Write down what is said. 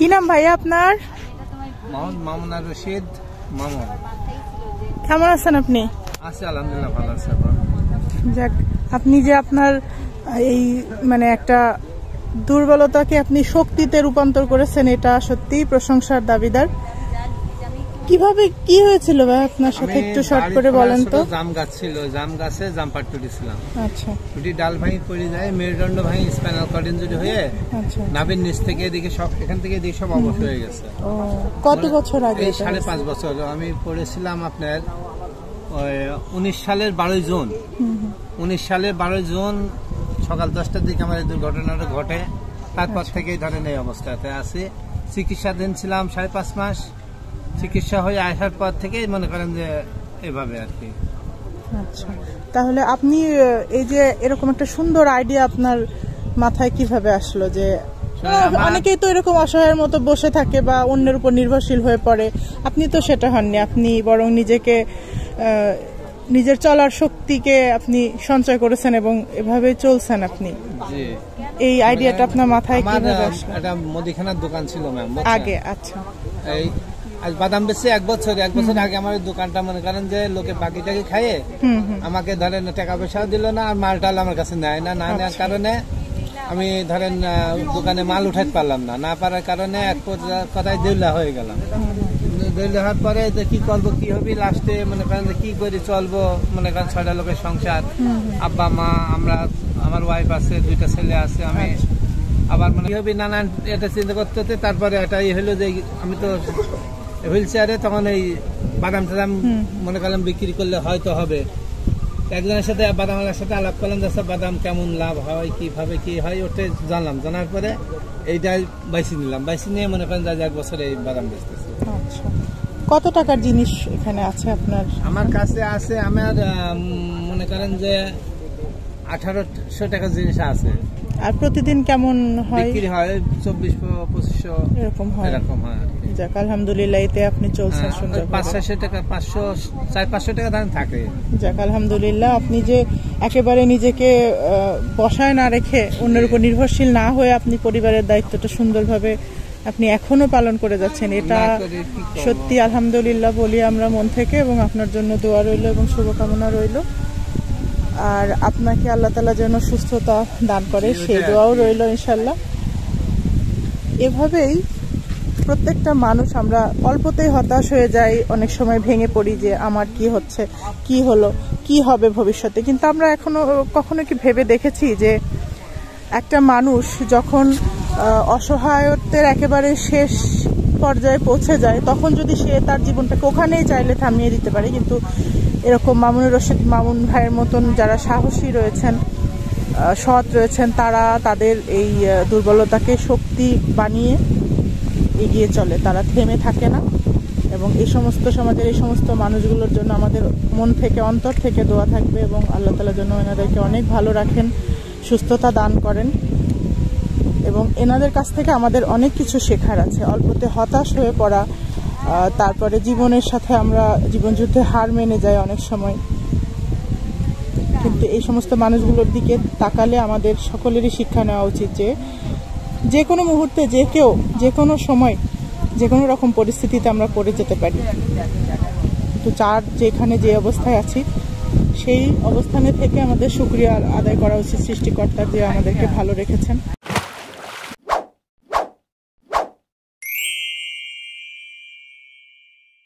কি নাম ভাইয়া আপনার? মামুনা রশিদ মামুন। কেমন আছেন আপনি? আছি আলহামদুলিল্লাহ, ভালো আছি। যাক, আপনি যে আপনার এই মানে একটা দুর্বলতাকে আপনি শক্তিতে রূপান্তর করেছেন, এটা সত্যিই প্রশংসার দাবিদার। কিভাবে কি হয়েছিল ভাই আপনার সাথে, একটু শর্ট করে বলেন তো। জাম গাছ ছিল, জাম গাছে জাম পাট তুলেছিলাম। আচ্ছা, দুটি ডাল ভাঙি পড়ে যায়, মেরুদণ্ড ভাঙি স্পাইনাল কর্ড ইনজুরি হয়ে আচ্ছা, নাভির নিচ থেকে এদিকে সব, এখান থেকে এদিকে সব অবশ হয়ে গেছে। কত বছর আগে? 5.5 বছর। আমি পড়েছিলাম আপনার 19 সালের 12 জুন। 19 সালের 12 জুন সকাল 10টার দিকে আমার এই দুর্ঘটনাটা ঘটে। তারপর থেকেই ধরেন এই অবস্থাতে আছি। চিকিৎসাধীন ছিলাম 5.5 মাস। চিকিৎসা হয়ে আসার পর থেকেই মনে করেন যে এভাবে আর কি। আচ্ছা, তাহলে আপনি এই যে এরকম একটা সুন্দর আইডিয়া আপনার মাথায় কিভাবে আসলো যে অনেকেই তো এরকম অসহায়ের মতো বসে থাকে বা অন্যের উপর নির্ভরশীল হয়ে পড়ে, আপনি তো সেটা হননি। আপনি বরং নিজেকে নিজের চলার শক্তিকে আপনি সঞ্চয় করেছেন এবং এভাবে চলছেন আপনি। জি, এই আইডিয়াটা আপনার মাথায় কিভাবে আসলো? একটা মুদিখানার দোকান ছিল ম্যাম আগে। আচ্ছা, এই আজ বাদাম বেচে 1 বছর আগে আমার দোকানটা মনে করেন যে লোকে বাকি টাকি খাইয়ে আমাকে ধরেন টাকা পয়সাও দিল না, আর মালটাল আমার কাছে নেয় না নেওয়ার কারণে আমি ধরেন দোকানে মাল উঠাতে পারলাম না পারার কারণে এক কথায় দেউলা হয়ে গেলাম। দেউলা হওয়ার পরে কি করবো কি হবে, লাস্টে মনে করেন যে কি করে চলবো, মনে করেন 6টা লোকের সংসার, আব্বা মা, আমরা, আমার ওয়াইফ আছে, 2টা ছেলে আছে, আমি আবার মানে কি হবে নানান এটা চিন্তা করতে হতে। তারপরে এটাই হলো যে আমি তো হুইল চেয়ারে, তখন এই বাদাম টাদাম মনে করলাম বিক্রি করলে হয়তো হবে। একজনের সাথে বাদামের সাথে আলাপ করলাম, যে বাদাম কেমন লাভ হয়, কিভাবে কি হয়, ওটা জানলাম। জানার পরে এইটাই বাইসি নিলাম। বাইসি নিয়ে মনে করেন যে 1 বছর এই বাদাম বেচতেছি। আচ্ছা, কত টাকার জিনিস এখানে আছে আপনার? আমার কাছে আছে আমার মনে করেন যে 1800 টাকার জিনিস আছে। আর প্রতিদিন কেমন হয়? বিক্রি হয় 2400-2500 এরকম হয়। যাক, আলহামদুলিল্লাহ, এতে আপনি চলছেন সুন্দর। 500 টাকা, 400-500 টাকা দাম থাকে। যাক, আলহামদুলিল্লাহ, আপনি যে একেবারে নিজেকে বসায় না রেখে অন্যের উপর নির্ভরশীল না হয়ে আপনি পরিবারের দায়িত্বটা সুন্দরভাবে আপনি এখনো পালন করে যাচ্ছেন, এটা সত্যি আলহামদুলিল্লাহ বলি আমরা মন থেকে। এবং আপনার জন্য দোয়া রইল এবং শুভকামনা রইল। আর আপনাকে আল্লাহ তাআলা যেন সুস্থতা দান করে, সেই দোয়াও রইল ইনশাল্লাহ। এভাবেই প্রত্যেকটা মানুষ আমরা অল্পতেই হতাশ হয়ে যাই, অনেক সময় ভেঙে পড়ি যে আমার কি হচ্ছে, কি হলো, কি হবে ভবিষ্যতে। কিন্তু আমরা কখনো কি ভেবে দেখেছি যে একটা মানুষ যখন অসহায়ত্বের একেবারে শেষ পর্যায়ে পৌঁছে যায়, তখন যদি সে তার জীবনটাকে ওখানেই চাইলে থামিয়ে দিতে পারে। কিন্তু এরকম মামুনুর রশিদ মামুন ভাইয়ের মতন যারা সাহসী রয়েছেন, সৎ রয়েছেন, তারা তাদের এই দুর্বলতাকে শক্তি বানিয়ে এগিয়ে চলে, তারা থেমে থাকে না। এবং এই সমস্ত সমাজের এই সমস্ত মানুষগুলোর জন্য আমাদের মন থেকে, অন্তর থেকে দোয়া থাকবে এবং আল্লাহ তাআলা যেন এনাদেরকে অনেক ভালো রাখেন, সুস্থতা দান করেন। এবং এনাদের কাছ থেকে আমাদের অনেক কিছু শেখার আছে। অল্পতে হতাশ হয়ে পড়া, তারপরে জীবনের সাথে আমরা জীবনযুদ্ধে হার মেনে যাই অনেক সময়। কিন্তু এই সমস্ত মানুষগুলোর দিকে তাকালে আমাদের সকলেরই শিক্ষা নেওয়া উচিত যে কোনো মুহূর্তে যে কোনো সময় যে কোনো রকম পরিস্থিতিতে আমরা পড়ে যেতে পারি। তো যেখানে যে অবস্থায় আছি সেই অবস্থানে থেকে আমাদের শুকরিয়া আদায় করা উচিত সৃষ্টিকর্তার, যে আমাদেরকে ভালো রেখেছেন।